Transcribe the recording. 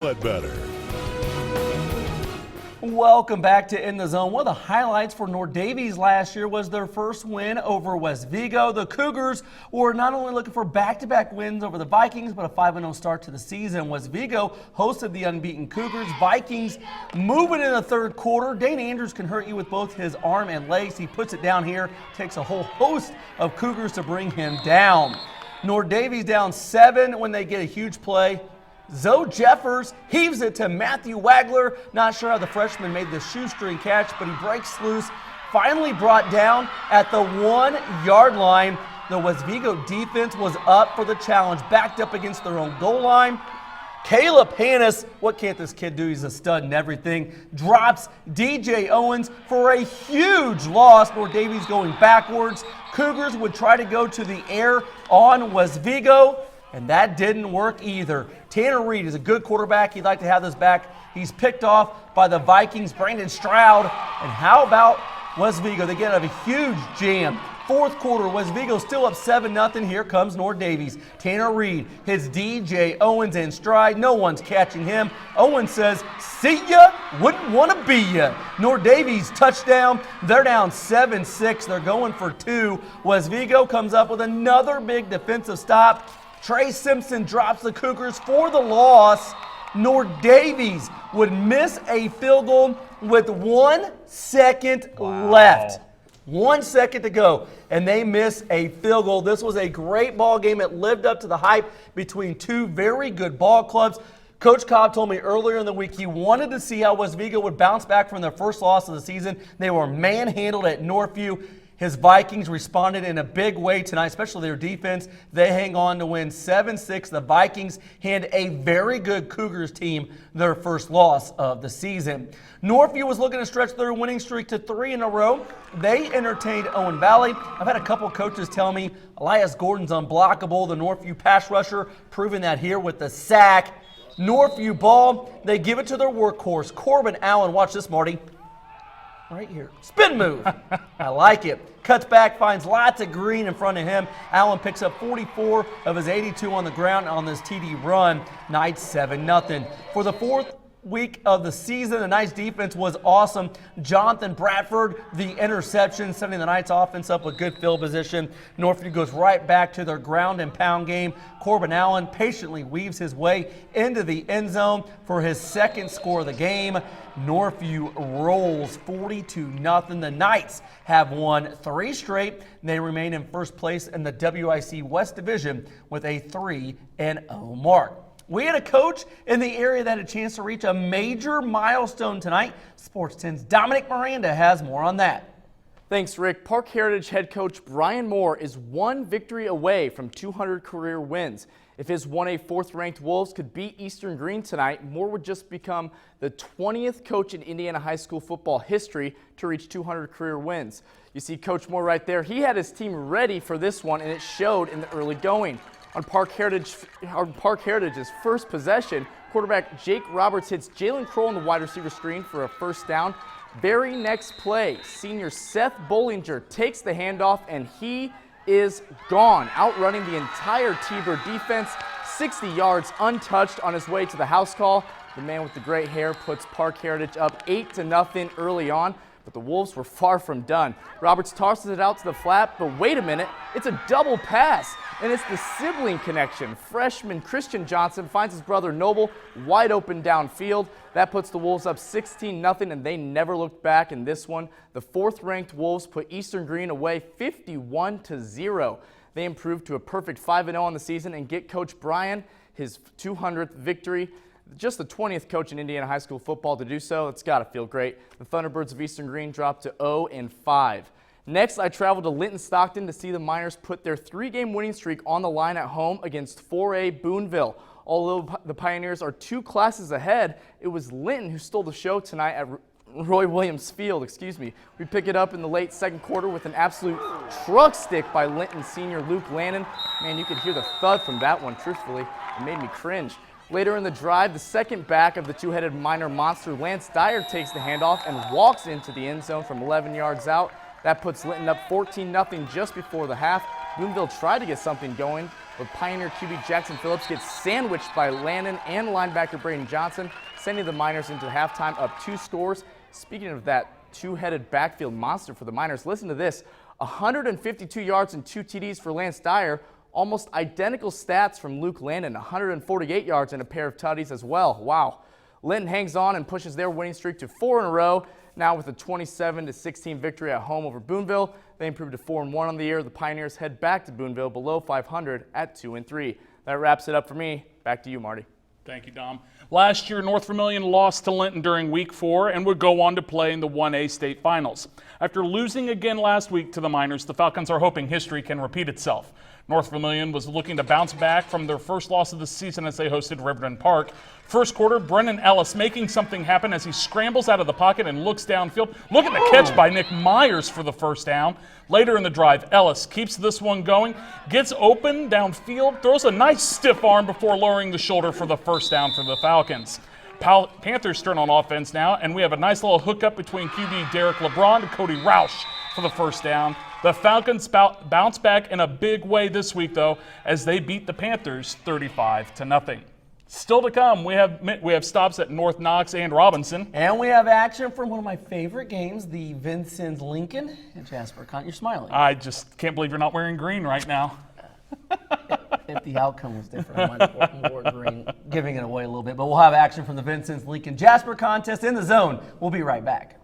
What better? Welcome back to In the Zone. One of the highlights for North Davies last year was their first win over West Vigo. The Cougars were not only looking for back-to-back wins over the Vikings, but a 5-0 start to the season. West Vigo hosted the unbeaten Cougars. Vikings moving in the third quarter. Dane Andrews can hurt you with both his arm and legs. He puts it down here, takes a whole host of Cougars to bring him down. North Davies down 7 when they get a huge play. Zoe Jeffers heaves it to Matthew Wagler. Not sure how the freshman made the shoestring catch, but he breaks loose. Finally brought down at the 1-yard line. The West Vigo defense was up for the challenge, backed up against their own goal line. Caleb Hannes, what can't this kid do? He's a stud and everything. Drops DJ Owens for a huge loss. North Davies going backwards. Cougars would try to go to the air on West Vigo, and that didn't work either. Tanner Reed is a good quarterback. He'd like to have this back. He's picked off by the Vikings, Brandon Stroud. And how about West Vigo? They get out of a huge jam. Fourth quarter, West Vigo still up 7-0. Here comes North Davies. Tanner Reed hits DJ Owens in stride. No one's catching him. Owens says, "See ya, wouldn't want to be ya." North Davies touchdown. They're down 7-6. They're going for 2. West Vigo comes up with another big defensive stop. Trey Simpson drops the Cougars for the loss. North Davies would miss a field goal with 1 second left. 1 second to go, and they miss a field goal. This was a great ball game. It lived up to the hype between two very good ball clubs. Coach Cobb told me earlier in the week he wanted to see how West Vigo would bounce back from their first loss of the season. They were manhandled at Northview. His Vikings responded in a big way tonight, especially their defense. They hang on to win 7-6. The Vikings hand a very good Cougars team their first loss of the season. Northview was looking to stretch their winning streak to 3 in a row. They entertained Owen Valley. I've had a couple coaches tell me Elias Gordon's unblockable, the Northview pass rusher, proving that here with the sack. Northview ball, they give it to their workhorse, Corbin Allen. Watch this, Marty. Right here. Spin move. I like it. Cuts back, finds lots of green in front of him. Allen picks up 44 of his 82 on the ground on this TD run. Knights 7-0. For the fourth week of the season, the Knights defense was awesome. Jonathan Bradford, the interception, setting the Knights offense up with good field position. Northview goes right back to their ground and pound game. Corbin Allen patiently weaves his way into the end zone for his second score of the game. Northview rolls 42-0. The Knights have won 3 straight. They remain in first place in the WIC West Division with a 3-0 mark. We had a coach in the area that had a chance to reach a major milestone tonight. Sports 10's Dominic Miranda has more on that. Thanks, Rick. Park Heritage head coach Brian Moore is 1 victory away from 200 career wins. If his 1A 4th-ranked Wolves could beat Eastern Green tonight, Moore would just become the 20th coach in Indiana high school football history to reach 200 career wins. You see Coach Moore right there. He had his team ready for this one, and it showed in the early going. On Park Heritage's first possession, quarterback Jake Roberts hits Jalen Kroll on the wide receiver screen for a first down. Very next play, senior Seth Bollinger takes the handoff, and he is gone, outrunning the entire T-Bird defense, 60 yards untouched on his way to the house call. The man with the great hair puts Park Heritage up 8-0 early on, but the Wolves were far from done. Roberts tosses it out to the flat, but wait a minute, it's a double pass, and it's the sibling connection. Freshman Christian Johnson finds his brother Noble wide open downfield. That puts the Wolves up 16-0, and they never looked back in this one. The 4th-ranked Wolves put Eastern Green away 51-0. They improved to a perfect 5-0 on the season and get Coach Brian his 200th victory. Just the 20th coach in Indiana high school football to do so. It's got to feel great. The Thunderbirds of Eastern Green dropped to 0-5. Next, I traveled to Linton Stockton to see the Miners put their 3-game winning streak on the line at home against 4A Boonville. Although the Pioneers are 2 classes ahead, it was Linton who stole the show tonight at Roy Williams Field. We pick it up in the late second quarter with an absolute truck stick by Linton senior Luke Lannon. Man, you could hear the thud from that one, truthfully. It made me cringe. Later in the drive, the second back of the 2-headed Miner monster, Lance Dyer, takes the handoff and walks into the end zone from 11 yards out. That puts Linton up 14-0 just before the half. Boonville tried to get something going, But Pioneer QB Jackson Phillips gets sandwiched by Landon and linebacker Braden Johnson, sending the Miners into halftime up 2 scores. Speaking of that two-headed backfield monster for the Miners, listen to this. 152 yards and 2 TDs for Lance Dyer. Almost identical stats from Luke Landon, 148 yards and a pair of tutties as well. Wow. Linton hangs on and pushes their winning streak to 4 in a row. Now with a 27-16 victory at home over Boonville, they improved to 4-1 on the year. The Pioneers head back to Boonville below 500 at 2-3. That wraps it up for me. Back to you, Marty. Thank you, Dom. Last year, North Vermilion lost to Linton during Week 4 and would go on to play in the 1A state finals. After losing again last week to the Miners, the Falcons are hoping history can repeat itself. North Vermilion was looking to bounce back from their first loss of the season as they hosted Riverton Park. First quarter, Brennan Ellis making something happen as he scrambles out of the pocket and looks downfield. Look at the catch by Nick Myers for the first down. Later in the drive, Ellis keeps this one going, gets open downfield, throws a nice stiff arm before lowering the shoulder for the first down for the Falcons. Panthers turn on offense now, and we have a nice little hookup between QB Derek LeBron and Cody Roush for the first down. The Falcons bounce back in a big way this week, though, as they beat the Panthers 35-0. Still to come, we have stops at North Knox and Robinson. And we have action from one of my favorite games, the Vincennes Lincoln at Jasper Con. You're smiling. I just can't believe you're not wearing green right now. If the outcome was different, I might have worn green, giving it away a little bit. But we'll have action from the Vincennes Lincoln Jasper contest in the zone. We'll be right back.